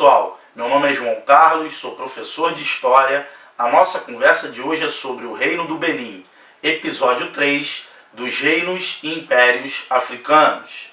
pessoal, meu nome é João Carlos, sou professor de História. A nossa conversa de hoje é sobre o Reino do Benin, episódio 3 dos Reinos e Impérios Africanos.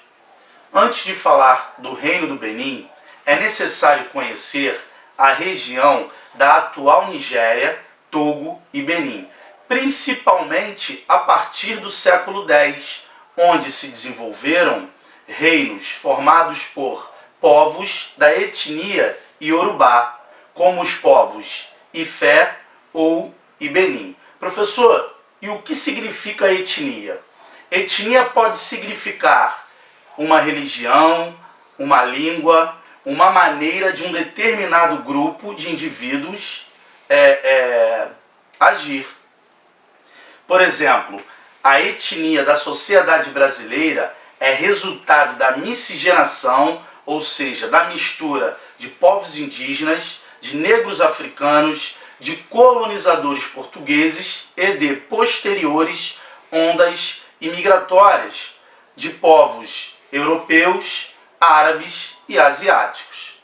Antes de falar do Reino do Benin, é necessário conhecer a região da atual Nigéria, Togo e Benin, principalmente a partir do século X, onde se desenvolveram reinos formados por povos da etnia Yorubá, como os povos Ifé ou Ibenin. Professor, e o que significa etnia? Etnia pode significar uma religião, uma língua, uma maneira de um determinado grupo de indivíduos agir. Por exemplo, a etnia da sociedade brasileira é resultado da miscigenação, ou seja, da mistura de povos indígenas, de negros africanos, de colonizadores portugueses e de posteriores ondas imigratórias de povos europeus, árabes e asiáticos.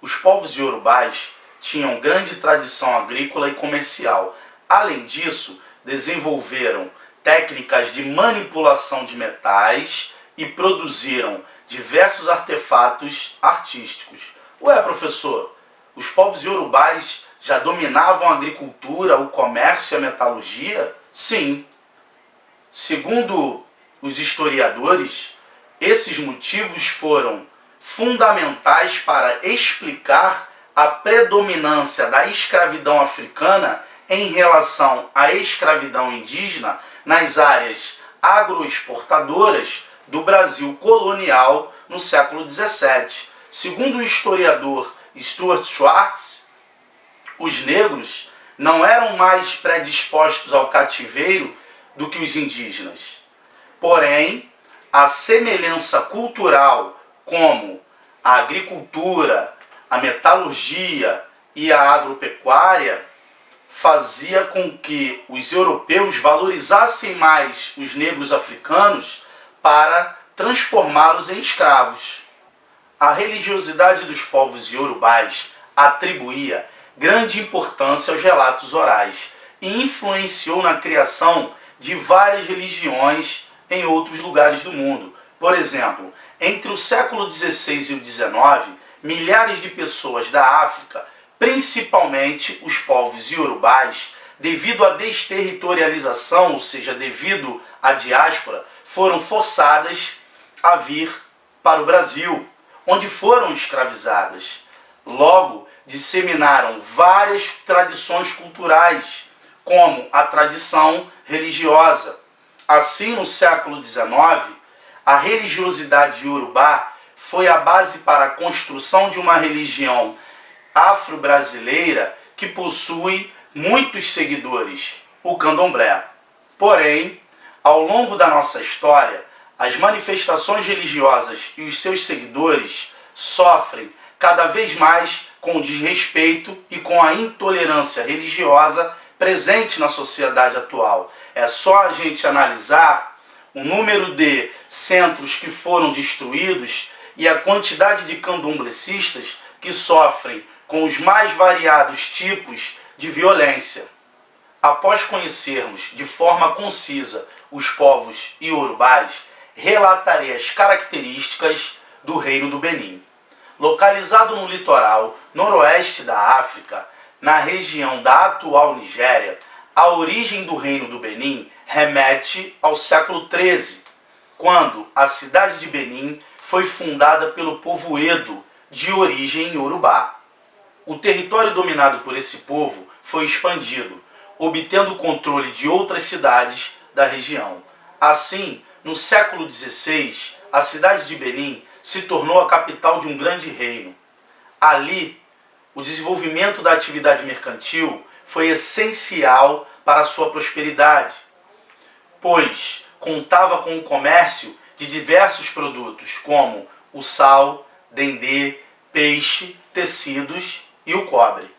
Os povos iorubás tinham grande tradição agrícola e comercial. Além disso, desenvolveram técnicas de manipulação de metais e produziram diversos artefatos artísticos. Ué, professor, os povos iorubás já dominavam a agricultura, o comércio e a metalurgia? Sim. Segundo os historiadores, esses motivos foram fundamentais para explicar a predominância da escravidão africana em relação à escravidão indígena nas áreas agroexportadoras do Brasil colonial no século XVII. Segundo o historiador Stuart Schwartz, os negros não eram mais predispostos ao cativeiro do que os indígenas. Porém, a semelhança cultural, como a agricultura, a metalurgia e a agropecuária, fazia com que os europeus valorizassem mais os negros africanos para transformá-los em escravos. A religiosidade dos povos iorubás atribuía grande importância aos relatos orais e influenciou na criação de várias religiões em outros lugares do mundo. Por exemplo, entre o século XVI e o XIX, milhares de pessoas da África, principalmente os povos iorubás, devido à desterritorialização, ou seja, devido à diáspora, foram forçadas a vir para o Brasil, onde foram escravizadas. Logo, disseminaram várias tradições culturais, como a tradição religiosa. Assim, no século XIX, a religiosidade iorubá foi a base para a construção de uma religião afro-brasileira que possui muitos seguidores, o candomblé. Porém, ao longo da nossa história, as manifestações religiosas e os seus seguidores sofrem cada vez mais com o desrespeito e com a intolerância religiosa presente na sociedade atual. É só a gente analisar o número de centros que foram destruídos e a quantidade de candomblecistas que sofrem com os mais variados tipos de violência. Após conhecermos de forma concisa os povos iorubás, relatarei as características do Reino do Benin. Localizado no litoral noroeste da África, na região da atual Nigéria, a origem do Reino do Benin remete ao século XIII, quando a cidade de Benin foi fundada pelo povo Edo, de origem iorubá. O território dominado por esse povo foi expandido, obtendo o controle de outras cidades da região. Assim, no século XVI, a cidade de Benin se tornou a capital de um grande reino. Ali, o desenvolvimento da atividade mercantil foi essencial para a sua prosperidade, pois contava com o comércio de diversos produtos, como o sal, dendê, peixe, tecidos e o cobre.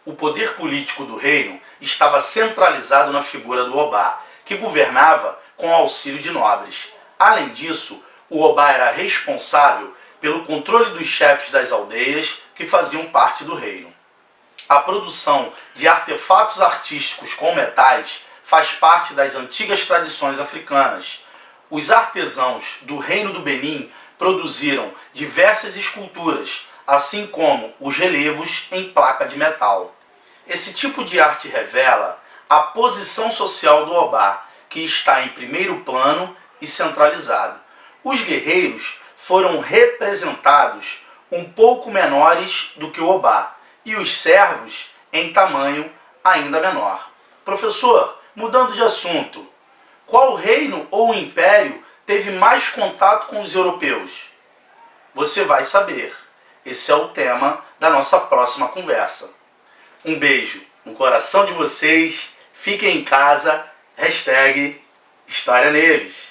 O poder político do reino estava centralizado na figura do Obá, que governava com auxílio de nobres. Além disso, o Obá era responsável pelo controle dos chefes das aldeias, que faziam parte do reino. A produção de artefatos artísticos com metais faz parte das antigas tradições africanas. Os artesãos do Reino do Benin produziram diversas esculturas, assim como os relevos em placa de metal. Esse tipo de arte revela a posição social do Obá, que está em primeiro plano e centralizado. Os guerreiros foram representados um pouco menores do que o Obá, e os servos em tamanho ainda menor. Professor, mudando de assunto, qual reino ou império teve mais contato com os europeus? Você vai saber. Esse é o tema da nossa próxima conversa. Um beijo no coração de vocês, fiquem em casa, #História Neles.